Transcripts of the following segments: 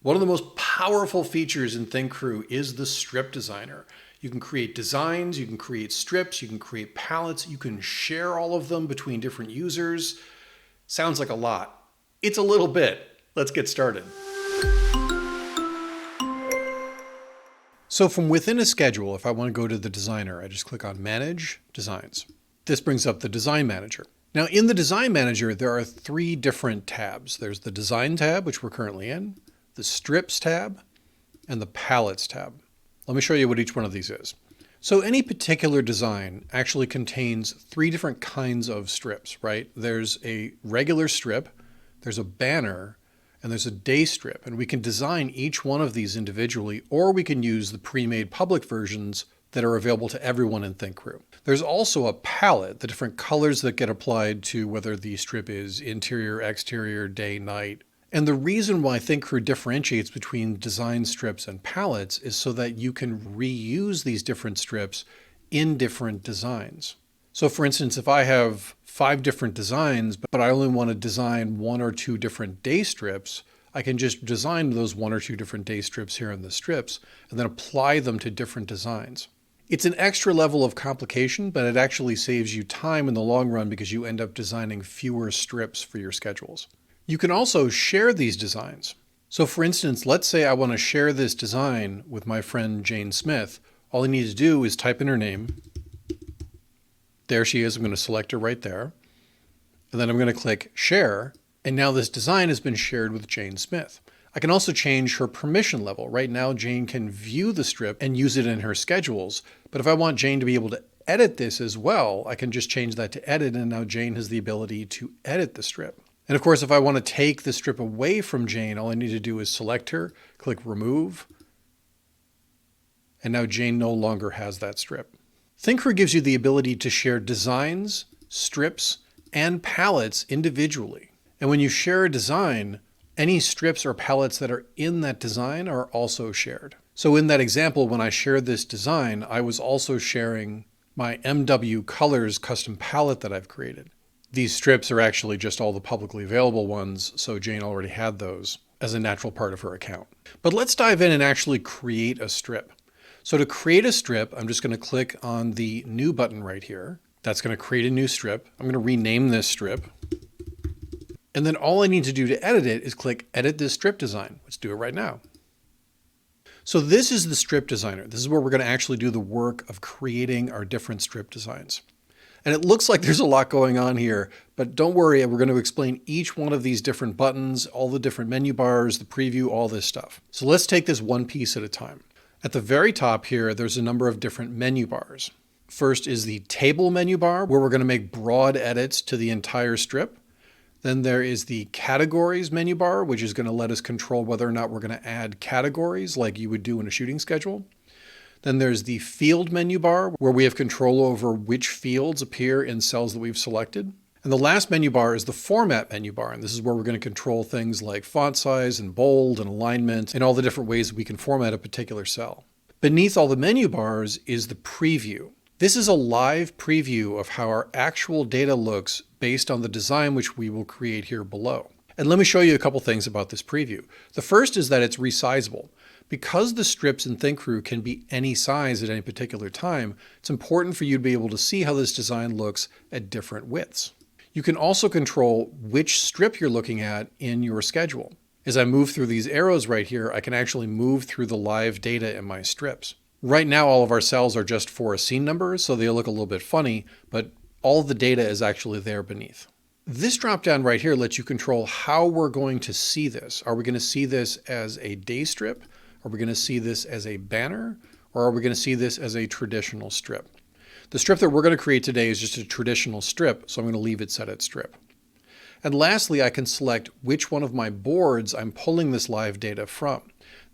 One of the most powerful features in ThinkCrew is the strip designer. You can create designs, you can create strips, you can create palettes, you can share all of them between different users. Sounds like a lot. It's a little bit. Let's get started. So from within a schedule, if I want to go to the designer, I just click on Manage, Designs. This brings up the Design Manager. Now in the Design Manager, there are three different tabs. There's the Design tab, which we're currently in, the Strips tab, and the Palettes tab. Let me show you what each one of these is. So any particular design actually contains three different kinds of strips, right? There's a regular strip, there's a banner, and there's a day strip. And we can design each one of these individually, or we can use the pre-made public versions that are available to everyone in ThinkCrew. There's also a palette, the different colors that get applied to whether the strip is interior, exterior, day, night. And the reason why ThinkCrew differentiates between design strips and palettes is so that you can reuse these different strips in different designs. So for instance, if I have 5 different designs, but I only want to design 1 or 2 different day strips, I can just design those 1 or 2 different day strips here in the strips and then apply them to different designs. It's an extra level of complication, but it actually saves you time in the long run because you end up designing fewer strips for your schedules. You can also share these designs. So for instance, let's say I want to share this design with my friend Jane Smith. All I need to do is type in her name. There she is. I'm going to select her right there. And then I'm going to click Share. And now this design has been shared with Jane Smith. I can also change her permission level. Right now, Jane can view the strip and use it in her schedules. But if I want Jane to be able to edit this as well, I can just change that to edit. And now Jane has the ability to edit the strip. And of course, if I want to take the strip away from Jane, all I need to do is select her, click Remove, and now Jane no longer has that strip. ThinkCrew gives you the ability to share designs, strips, and palettes individually. And when you share a design, any strips or palettes that are in that design are also shared. So in that example, when I shared this design, I was also sharing my MW Colors custom palette that I've created. These strips are actually just all the publicly available ones, so Jane already had those as a natural part of her account. But let's dive in and actually create a strip. So to create a strip, I'm just going to click on the New button right here. That's going to create a new strip. I'm going to rename this strip. And then all I need to do to edit it is click Edit this strip design. Let's do it right now. So this is the strip designer. This is where we're going to actually do the work of creating our different strip designs. And it looks like there's a lot going on here, but don't worry, we're going to explain each one of these different buttons, all the different menu bars, the preview, all this stuff. So let's take this one piece at a time. At the very top here, there's a number of different menu bars. First is the table menu bar, where we're going to make broad edits to the entire strip. Then there is the categories menu bar, which is going to let us control whether or not we're going to add categories like you would do in a shooting schedule. Then there's the field menu bar, where we have control over which fields appear in cells that we've selected. And the last menu bar is the format menu bar. And this is where we're going to control things like font size and bold and alignment and all the different ways we can format a particular cell. Beneath all the menu bars is the preview. This is a live preview of how our actual data looks based on the design which we will create here below. And let me show you a couple things about this preview. The first is that it's resizable. Because the strips in ThinkCrew can be any size at any particular time, it's important for you to be able to see how this design looks at different widths. You can also control which strip you're looking at in your schedule. As I move through these arrows right here, I can actually move through the live data in my strips. Right now, all of our cells are just for scene numbers, so they look a little bit funny, but all the data is actually there beneath. This drop-down right here lets you control how we're going to see this. Are we going to see this as a day strip? Are we going to see this as a banner, or are we going to see this as a traditional strip? The strip that we're going to create today is just a traditional strip, so I'm going to leave it set at strip. And lastly, I can select which one of my boards I'm pulling this live data from.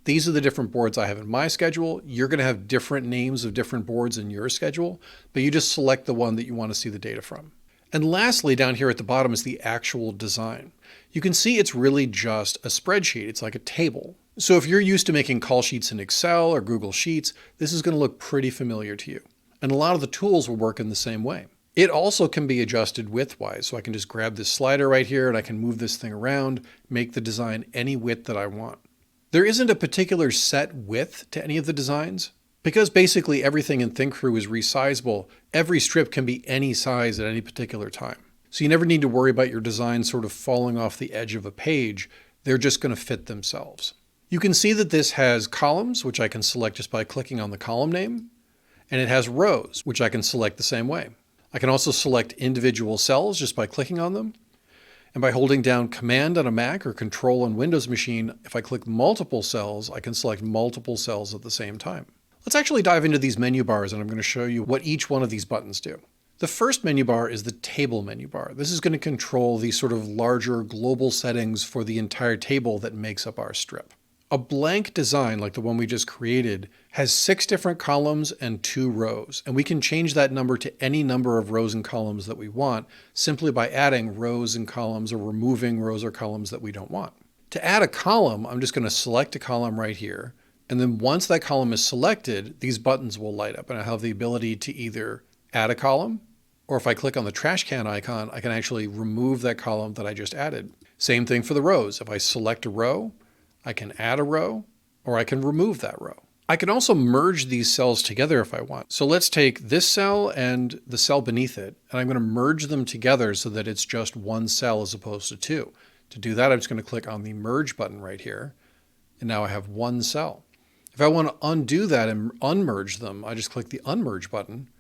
These are the different boards I have in my schedule. You're going to have different names of different boards in your schedule, but you just select the one that you want to see the data from. And lastly, down here at the bottom is the actual design. You can see it's really just a spreadsheet. It's like a table. So if you're used to making call sheets in Excel or Google Sheets, this is going to look pretty familiar to you. And a lot of the tools will work in the same way. It also can be adjusted width-wise. So I can just grab this slider right here and I can move this thing around, make the design any width that I want. There isn't a particular set width to any of the designs. Because basically everything in ThinkCrew is resizable, every strip can be any size at any particular time. So you never need to worry about your design sort of falling off the edge of a page. They're just going to fit themselves. You can see that this has columns, which I can select just by clicking on the column name. And it has rows, which I can select the same way. I can also select individual cells just by clicking on them. And by holding down Command on a Mac or Control on Windows machine, if I click multiple cells, I can select multiple cells at the same time. Let's actually dive into these menu bars, and I'm going to show you what each one of these buttons do. The first menu bar is the table menu bar. This is going to control the sort of larger global settings for the entire table that makes up our strip. A blank design like the one we just created has 6 different columns and 2 rows, and we can change that number to any number of rows and columns that we want simply by adding rows and columns or removing rows or columns that we don't want. To add a column, I'm just going to select a column right here, and then once that column is selected, these buttons will light up, and I have the ability to either add a column, or if I click on the trash can icon, I can actually remove that column that I just added. Same thing for the rows. If I select a row, I can add a row, or I can remove that row. I can also merge these cells together if I want. So let's take this cell and the cell beneath it, and I'm going to merge them together so that it's just one cell as opposed to 2. To do that, I'm just going to click on the merge button right here, and now I have one cell. If I want to undo that and unmerge them, I just click the unmerge button,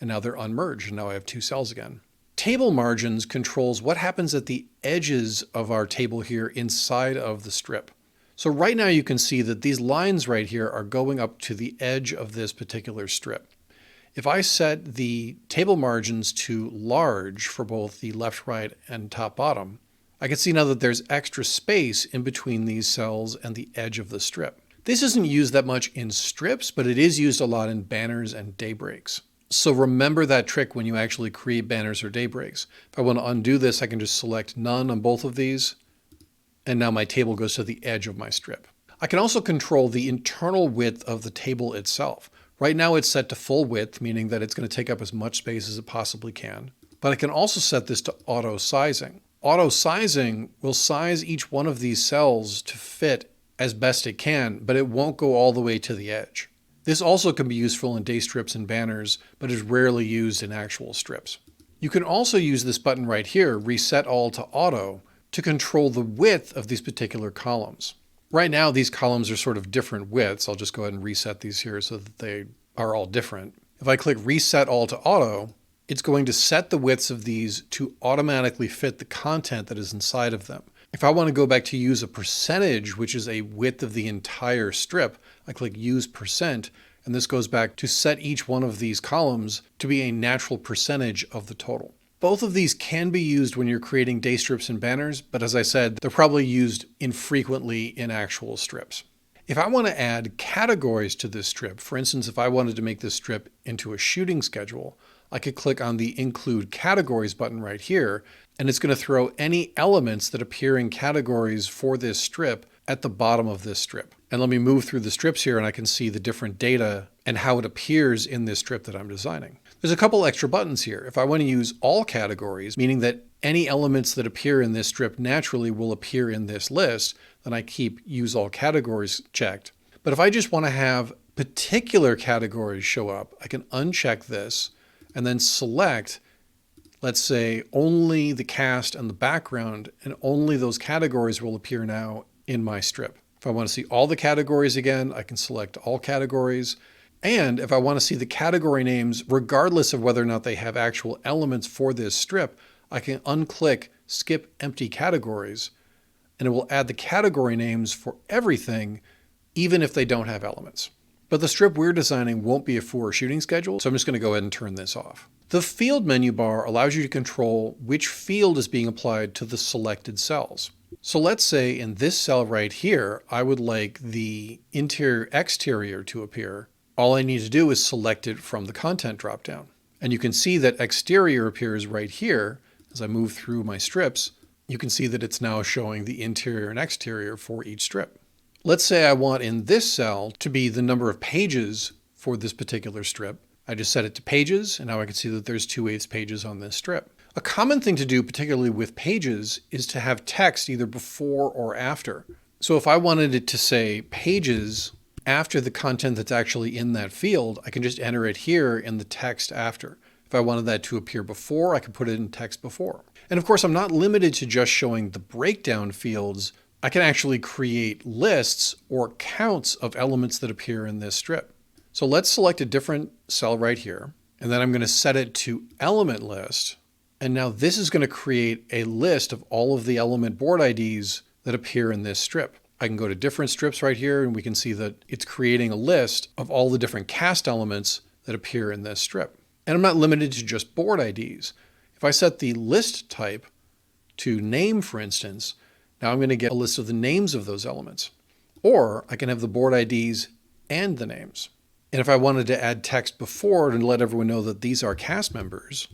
and now they're unmerged, and now I have 2 cells again. Table margins controls what happens at the edges of our table here inside of the strip. So right now you can see that these lines right here are going up to the edge of this particular strip. If I set the table margins to large for both the left, right, and top, bottom, I can see now that there's extra space in between these cells and the edge of the strip. This isn't used that much in strips, but it is used a lot in banners and daybreaks. So remember that trick when you actually create banners or daybreaks. If I want to undo this, I can just select none on both of these. And now my table goes to the edge of my strip. I can also control the internal width of the table itself. Right now it's set to full width, meaning that it's going to take up as much space as it possibly can. But I can also set this to auto sizing. Auto sizing will size each one of these cells to fit as best it can, but it won't go all the way to the edge. This also can be useful in day strips and banners, but is rarely used in actual strips. You can also use this button right here, Reset All to Auto, to control the width of these particular columns. Right now, these columns are sort of different widths. I'll just go ahead and reset these here so that they are all different. If I click Reset All to Auto, it's going to set the widths of these to automatically fit the content that is inside of them. If I want to go back to use a percentage, which is a width of the entire strip, I click Use Percent, and this goes back to set each one of these columns to be a natural percentage of the total. Both of these can be used when you're creating day strips and banners, but as I said, they're probably used infrequently in actual strips. If I want to add categories to this strip, for instance, if I wanted to make this strip into a shooting schedule, I could click on the Include Categories button right here, and it's going to throw any elements that appear in categories for this strip at the bottom of this strip. And let me move through the strips here and I can see the different data and how it appears in this strip that I'm designing. There's a couple extra buttons here. If I want to use all categories, meaning that any elements that appear in this strip naturally will appear in this list, then I keep Use All Categories checked. But if I just want to have particular categories show up, I can uncheck this and then select, let's say, only the cast and the background, and only those categories will appear now in my strip. If I want to see all the categories again, I can select all categories. And if I want to see the category names, regardless of whether or not they have actual elements for this strip, I can unclick Skip Empty Categories, and it will add the category names for everything, even if they don't have elements. But the strip we're designing won't be a for shooting schedule, so I'm just going to go ahead and turn this off. The Field menu bar allows you to control which field is being applied to the selected cells. So let's say in this cell right here, I would like the interior-exterior to appear. All I need to do is select it from the content dropdown. And you can see that exterior appears right here. As I move through my strips, you can see that it's now showing the interior and exterior for each strip. Let's say I want in this cell to be the number of pages for this particular strip. I just set it to pages, and now I can see that there's 2/8 pages on this strip. A common thing to do, particularly with pages, is to have text either before or after. So if I wanted it to say pages after the content that's actually in that field, I can just enter it here in the text after. If I wanted that to appear before, I could put it in text before. And of course, I'm not limited to just showing the breakdown fields. I can actually create lists or counts of elements that appear in this strip. So let's select a different cell right here, and then I'm going to set it to element list. And now this is going to create a list of all of the element board IDs that appear in this strip. I can go to different strips right here, and we can see that it's creating a list of all the different cast elements that appear in this strip. And I'm not limited to just board IDs. If I set the list type to name, for instance, now I'm going to get a list of the names of those elements. Or I can have the board IDs and the names. And if I wanted to add text before to let everyone know that these are cast members,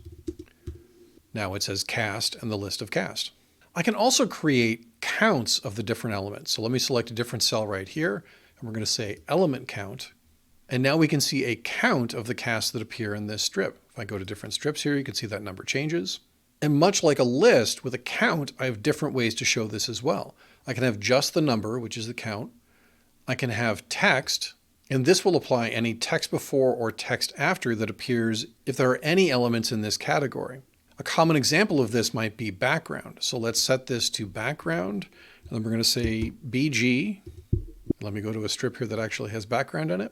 now it says cast and the list of cast. I can also create counts of the different elements. So let me select a different cell right here, and we're going to say element count. And now we can see a count of the casts that appear in this strip. If I go to different strips here, you can see that number changes. And much like a list with a count, I have different ways to show this as well. I can have just the number, which is the count. I can have text, and this will apply any text before or text after that appears if there are any elements in this category. A common example of this might be background. So let's set this to background, and then we're going to say BG. Let me go to a strip here that actually has background in it.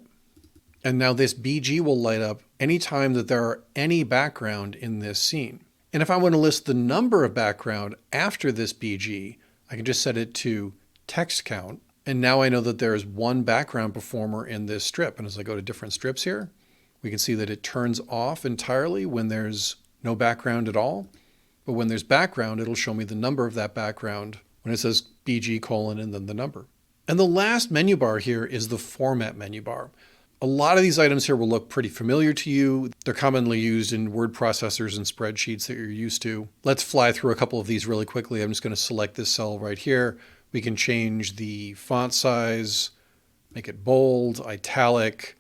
And now this BG will light up anytime that there are any background in this scene. And if I want to list the number of background after this BG, I can just set it to text count. And now I know that there is one background performer in this strip. And as I go to different strips here, we can see that it turns off entirely when there's no background at all. But when there's background, it'll show me the number of that background when it says BG colon and then the number. And the last menu bar here is the format menu bar. A lot of these items here will look pretty familiar to you. They're commonly used in word processors and spreadsheets that you're used to. Let's fly through a couple of these really quickly. I'm just going to select this cell right here. We can change the font size, make it bold, italic,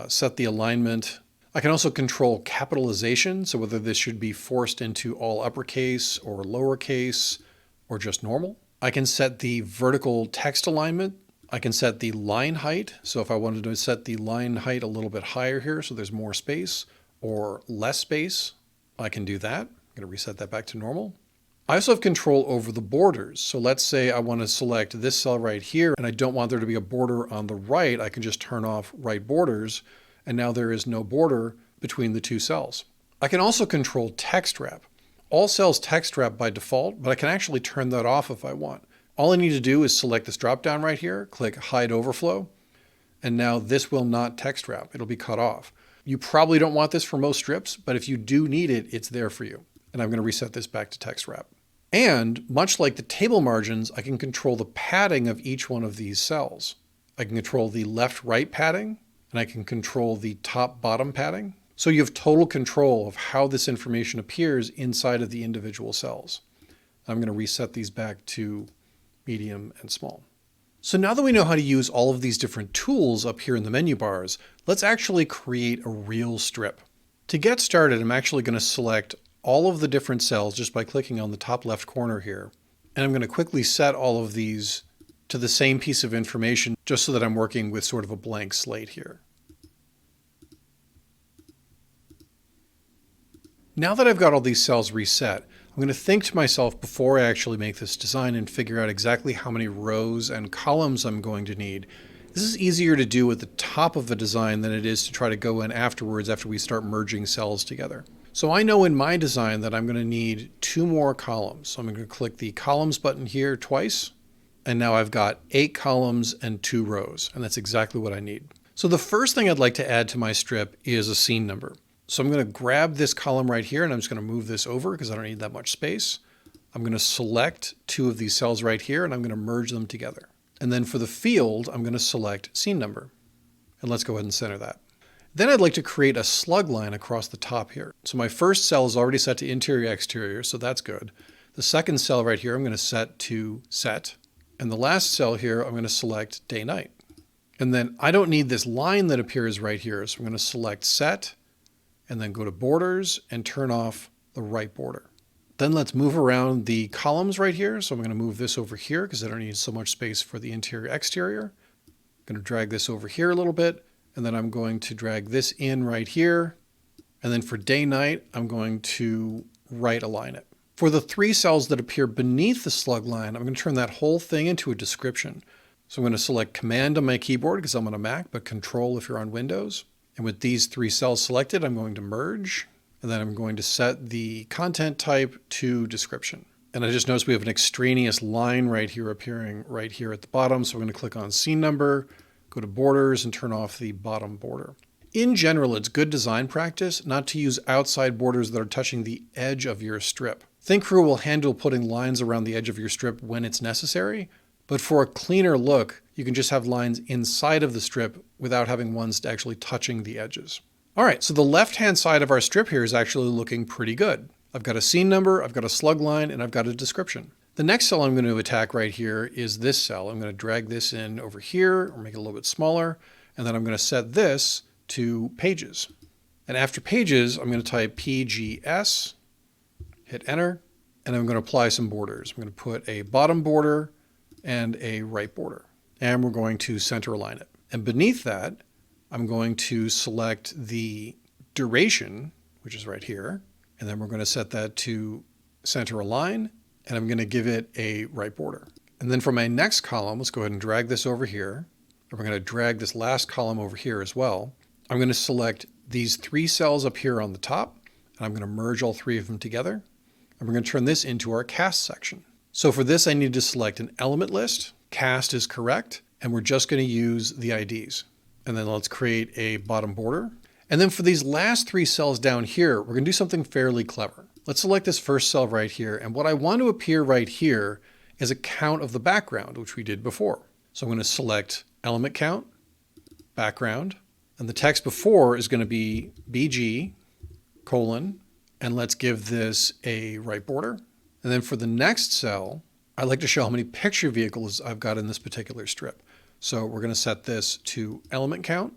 set the alignment. I can also control capitalization, so whether this should be forced into all uppercase or lowercase or just normal. I can set the vertical text alignment. I can set the line height. So if I wanted to set the line height a little bit higher here so there's more space or less space, I can do that. I'm going to reset that back to normal. I also have control over the borders. So let's say I want to select this cell right here and I don't want there to be a border on the right. I can just turn off right borders, and now there is no border between the two cells. I can also control text wrap. All cells text wrap by default, but I can actually turn that off if I want. All I need to do is select this drop-down right here, click Hide Overflow, and now this will not text wrap. It'll be cut off. You probably don't want this for most strips, but if you do need it, it's there for you. And I'm going to reset this back to text wrap. And much like the table margins, I can control the padding of each one of these cells. I can control the left-right padding, and I can control the top-bottom padding. So you have total control of how this information appears inside of the individual cells. I'm going to reset these back to medium and small. So now that we know how to use all of these different tools up here in the menu bars, let's actually create a real strip. To get started, I'm actually going to select all of the different cells just by clicking on the top left corner here. And I'm going to quickly set all of these to the same piece of information just so that I'm working with sort of a blank slate here. Now that I've got all these cells reset, I'm going to think to myself before I actually make this design and figure out exactly how many rows and columns I'm going to need. This is easier to do at the top of the design than it is to try to go in afterwards after we start merging cells together. So I know in my design that I'm going to need 2 more columns. So I'm going to click the columns button here twice. And now I've got 8 columns and 2 rows. And that's exactly what I need. So the first thing I'd like to add to my strip is a scene number. So I'm going to grab this column right here and I'm just going to move this over because I don't need that much space. I'm going to select 2 of these cells right here and I'm going to merge them together. And then for the field, I'm going to select scene number. And let's go ahead and center that. Then I'd like to create a slug line across the top here. So my first cell is already set to interior exterior, so that's good. The second cell right here I'm going to set to set. And the last cell here I'm going to select day night. And then I don't need this line that appears right here, so I'm going to select set and then go to borders and turn off the right border. Then let's move around the columns right here. So I'm going to move this over here because I don't need so much space for the interior exterior. I'm going to drag this over here a little bit, and then I'm going to drag this in right here. And then for day night, I'm going to right align it. For the 3 cells that appear beneath the slug line, I'm going to turn that whole thing into a description. So I'm going to select Command on my keyboard because I'm on a Mac, but Control if you're on Windows. And with these 3 cells selected, I'm going to merge. And then I'm going to set the content type to description. And I just noticed we have an extraneous line right here appearing right here at the bottom. So I'm going to click on scene number, go to borders, and turn off the bottom border. In general, it's good design practice not to use outside borders that are touching the edge of your strip. ThinkCrew will handle putting lines around the edge of your strip when it's necessary, but for a cleaner look, you can just have lines inside of the strip without having ones actually touching the edges. All right, so the left-hand side of our strip here is actually looking pretty good. I've got a scene number, I've got a slug line, and I've got a description. The next cell I'm going to attack right here is this cell. I'm going to drag this in over here or make it a little bit smaller, and then I'm going to set this to pages. And after pages, I'm going to type PGS, hit enter, and I'm going to apply some borders. I'm going to put a bottom border and a right border, and we're going to center align it. And beneath that, I'm going to select the duration, which is right here, and then we're going to set that to center align, and I'm going to give it a right border. And then for my next column, let's go ahead and drag this over here. And we're going to drag this last column over here as well. I'm going to select these 3 cells up here on the top, and I'm going to merge all 3 of them together. And we're going to turn this into our cast section. So for this, I need to select an element list. Cast is correct, and we're just going to use the IDs. And then let's create a bottom border. And then for these last 3 cells down here, we're going to do something fairly clever. Let's select this first cell right here. And what I want to appear right here is a count of the background, which we did before. So I'm going to select element count, background, and the text before is going to be BG, colon, and let's give this a right border. And then for the next cell, I like to show how many picture vehicles I've got in this particular strip. So we're going to set this to element count.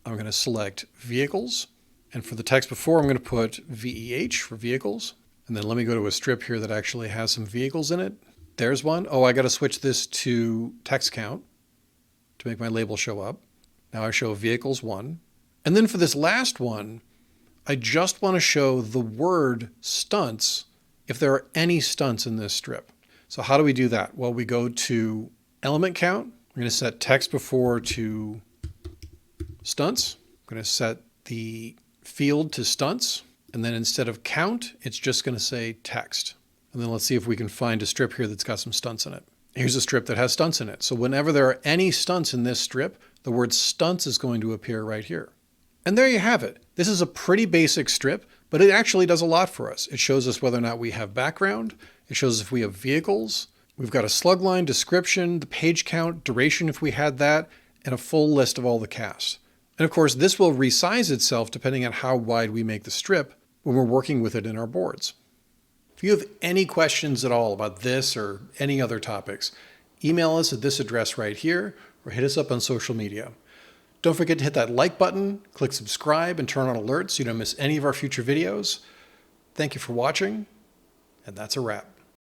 I'm going to select vehicles. And for the text before, I'm going to put VEH for vehicles. And then let me go to a strip here that actually has some vehicles in it. There's one. Oh, I got to switch this to text count to make my label show up. Now I show vehicles 1. And then for this last one, I just want to show the word stunts if there are any stunts in this strip. So how do we do that? Well, we go to element count. We're going to set text before to stunts. I'm going to set the field to stunts. And then instead of count, it's just going to say text. And then let's see if we can find a strip here that's got some stunts in it. Here's a strip that has stunts in it. So whenever there are any stunts in this strip, the word stunts is going to appear right here. And there you have it. This is a pretty basic strip, but it actually does a lot for us. It shows us whether or not we have background. It shows if we have vehicles. We've got a slug line, description, the page count, duration if we had that, and a full list of all the cast. And of course, this will resize itself depending on how wide we make the strip when we're working with it in our boards. If you have any questions at all about this or any other topics, email us at this address right here or hit us up on social media. Don't forget to hit that like button, click subscribe, and turn on alerts so you don't miss any of our future videos. Thank you for watching, and that's a wrap.